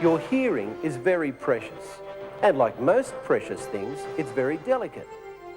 Your hearing is very precious, and like most precious things, it's very delicate.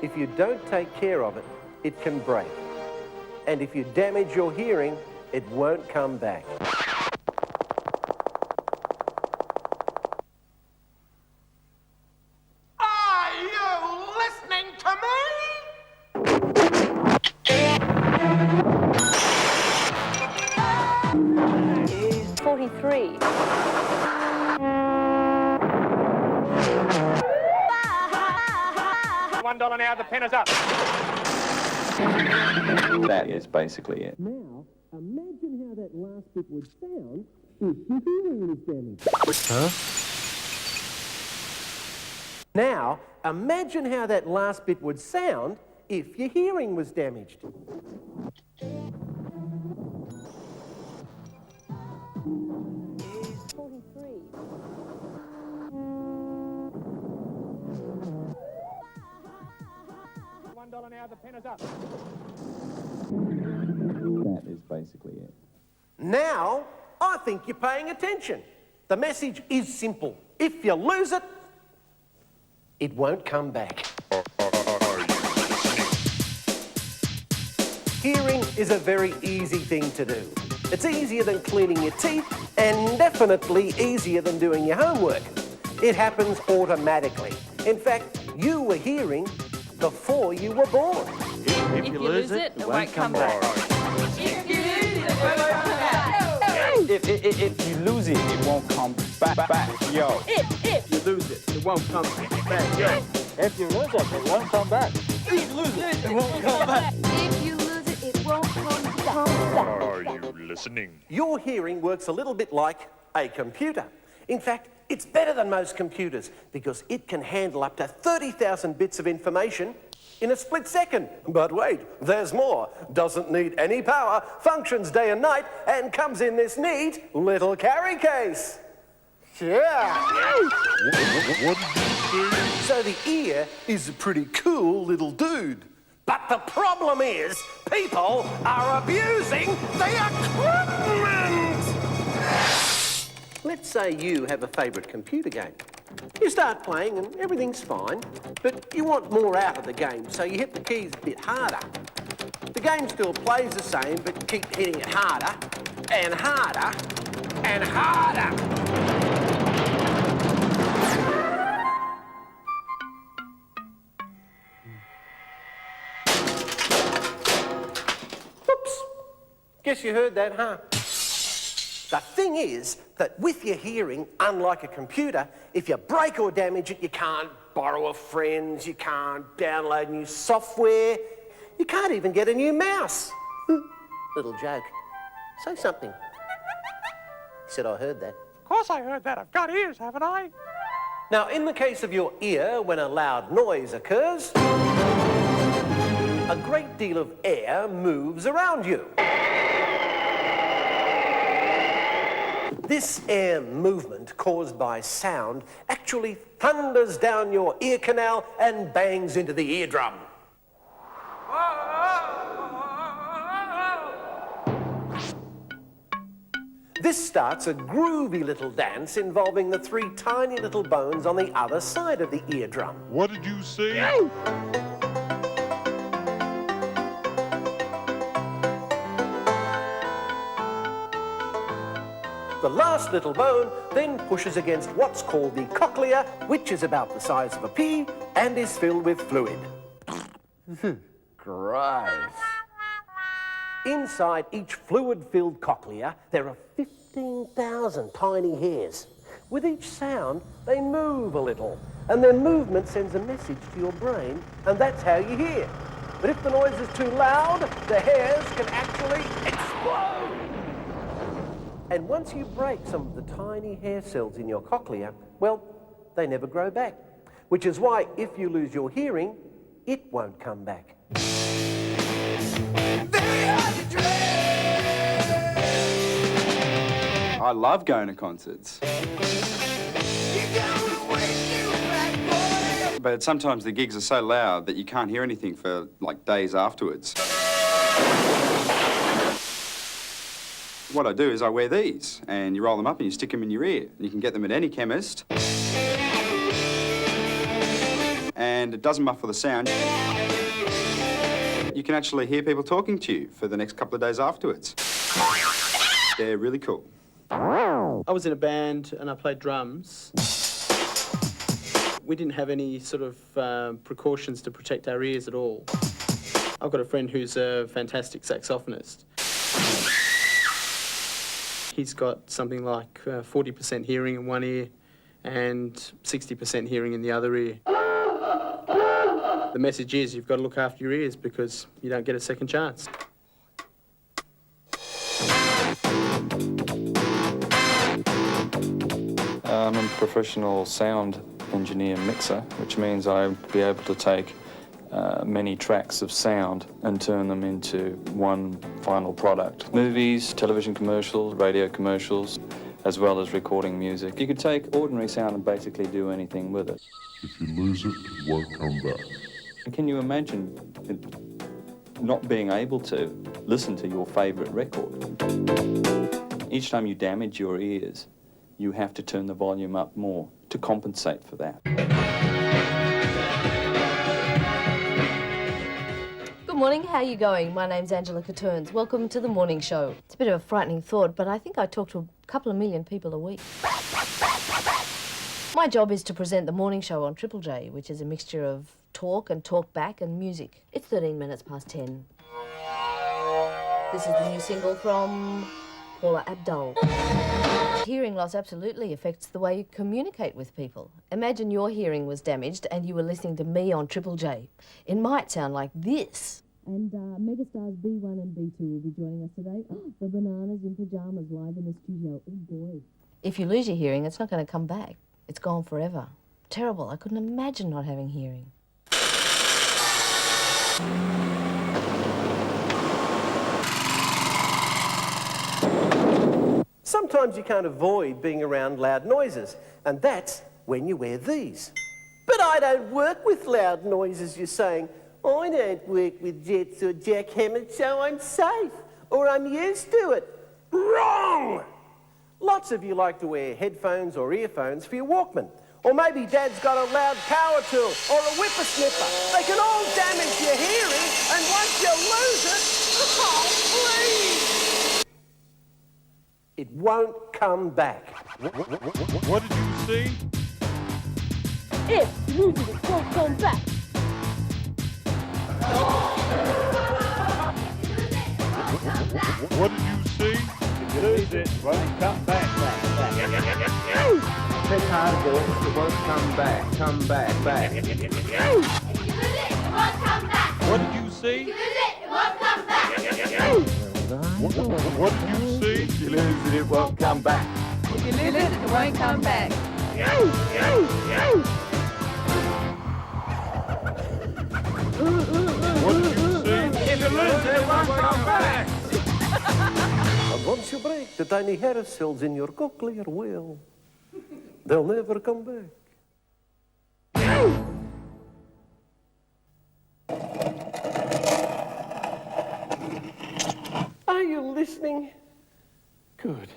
If you don't take care of it, it can break. And if you damage your hearing, it won't come back. Are you listening to me? 43. $1 now, the pen is up. That is basically it. Now, imagine how that last bit would sound if your hearing was damaged. Huh? Now, imagine how that last bit would sound if your hearing was damaged. $1 now, the pen is up. That is basically it. Now, I think you're paying attention. The message is simple. If you lose it, it won't come back. Hearing is a very easy thing to do. It's easier than cleaning your teeth and definitely easier than doing your homework. It happens automatically. In fact, you were hearing before you were born. If you lose it, it won't come back. If you lose it, it won't come back. Yo. If You lose it, it won't come back. Yo. If you lose it, it won't come back. If you lose it, it won't come back. If you lose it, it won't come back. Are you listening? Your hearing works a little bit like a computer. In fact, it's better than most computers because it can handle up to 30,000 bits of information in a split second. But wait, there's more. Doesn't need any power, functions day and night, and comes in this neat little carry case. Yeah. What did you say? So the ear is a pretty cool little dude. But the problem is, people are abusing the equipment. Let's say you have a favourite computer game. You start playing and everything's fine, but you want more out of the game, so you hit the keys a bit harder. The game still plays the same, but you keep hitting it harder and harder and harder. Oops. Guess you heard that, huh? The thing is that with your hearing, unlike a computer, if you break or damage it, you can't borrow a friend's, you can't download new software, you can't even get a new mouse. Little joke. Say something. He said, I heard that. Of course I heard that. I've got ears, haven't I? Now, in the case of your ear, when a loud noise occurs, a great deal of air moves around you. This air movement caused by sound actually thunders down your ear canal and bangs into the eardrum. This starts a groovy little dance involving the three tiny little bones on the other side of the eardrum. What did you say? The last little bone then pushes against what's called the cochlea, which is about the size of a pea and is filled with fluid. Gross. Inside each fluid-filled cochlea, there are 15,000 tiny hairs. With each sound, they move a little, and their movement sends a message to your brain, and that's how you hear. But if the noise is too loud, the hairs can actually explode. And once you break some of the tiny hair cells in your cochlea, well, they never grow back. Which is why if you lose your hearing, it won't come back. I love going to concerts. But sometimes the gigs are so loud that you can't hear anything for, like, days afterwards. What I do is I wear these, and you roll them up and you stick them in your ear. You can get them at any chemist. And it doesn't muffle the sound. You can actually hear people talking to you for the next couple of days afterwards. They're really cool. I was in a band and I played drums. We didn't have any sort of precautions to protect our ears at all. I've got a friend who's a fantastic saxophonist. He's got something like 40% hearing in one ear and 60% hearing in the other ear. The message is you've got to look after your ears because you don't get a second chance. I'm a professional sound engineer mixer, which means I'll be able to take many tracks of sound and turn them into one final product. Movies, television commercials, radio commercials, as well as recording music. You could take ordinary sound and basically do anything with it. If you lose it, it won't come back. Can you imagine not being able to listen to your favourite record? Each time you damage your ears, you have to turn the volume up more to compensate for that. Good morning, how are you going? My name's Angela Caturns. Welcome to the morning show. It's a bit of a frightening thought, but I think I talk to a couple of million people a week. My job is to present the morning show on Triple J, which is a mixture of talk and talk back and music. It's 13 minutes past 10. This is the new single from Paula Abdul. Hearing loss absolutely affects the way you communicate with people. Imagine your hearing was damaged and you were listening to me on Triple J. It might sound like this. And megastars B1 and B2 will be joining us today. Oh, the Bananas in Pyjamas live in the studio. Oh, boy. If you lose your hearing, it's not going to come back. It's gone forever. Terrible. I couldn't imagine not having hearing. Sometimes you can't avoid being around loud noises, and that's when you wear these. But I don't work with loud noises, you're saying. I don't work with jets or jackhammers, so I'm safe, or I'm used to it. Wrong! Lots of you like to wear headphones or earphones for your Walkman. Or maybe Dad's got a loud power tool or a whippersnipper. They can all damage your hearing, and once you lose it, oh, please! It won't come back. What did you see? If you lose it, it won't come back. What did you see? If you lose it, it won't come back. It's hazardous, it won't come back, back. If you lose it, it won't come back. What did you see? If you lose it, it won't come back. What did you see? If you lose it, it won't come back. If you lose it, it won't come back. What did you see? If you lose it, it won't come back. And once you break the tiny hair cells in your cochlear will, they'll never come back. Are you listening? Good.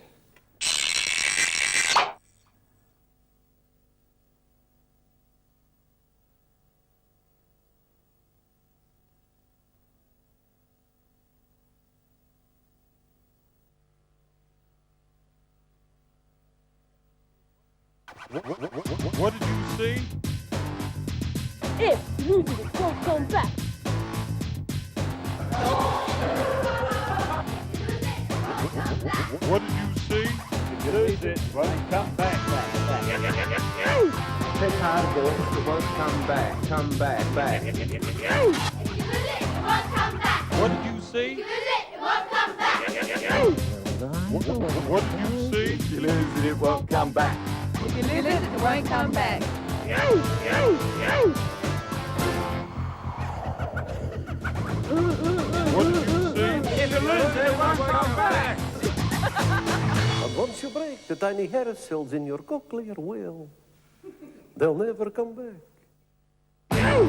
What did you see? If you lose it, it won't come back. What did you see? If you lose it, it won't come back. It's hazardous, it won't come back. If you lose it, it won't come back. What did you see? If you lose it, it won't come back. What did you see? If you lose it, it won't come back. If you lose it, it won't come back. What did you see? If you lose it, it won't come back. And once you break the tiny hair cells in your cochlear will, they'll never come back. Hey!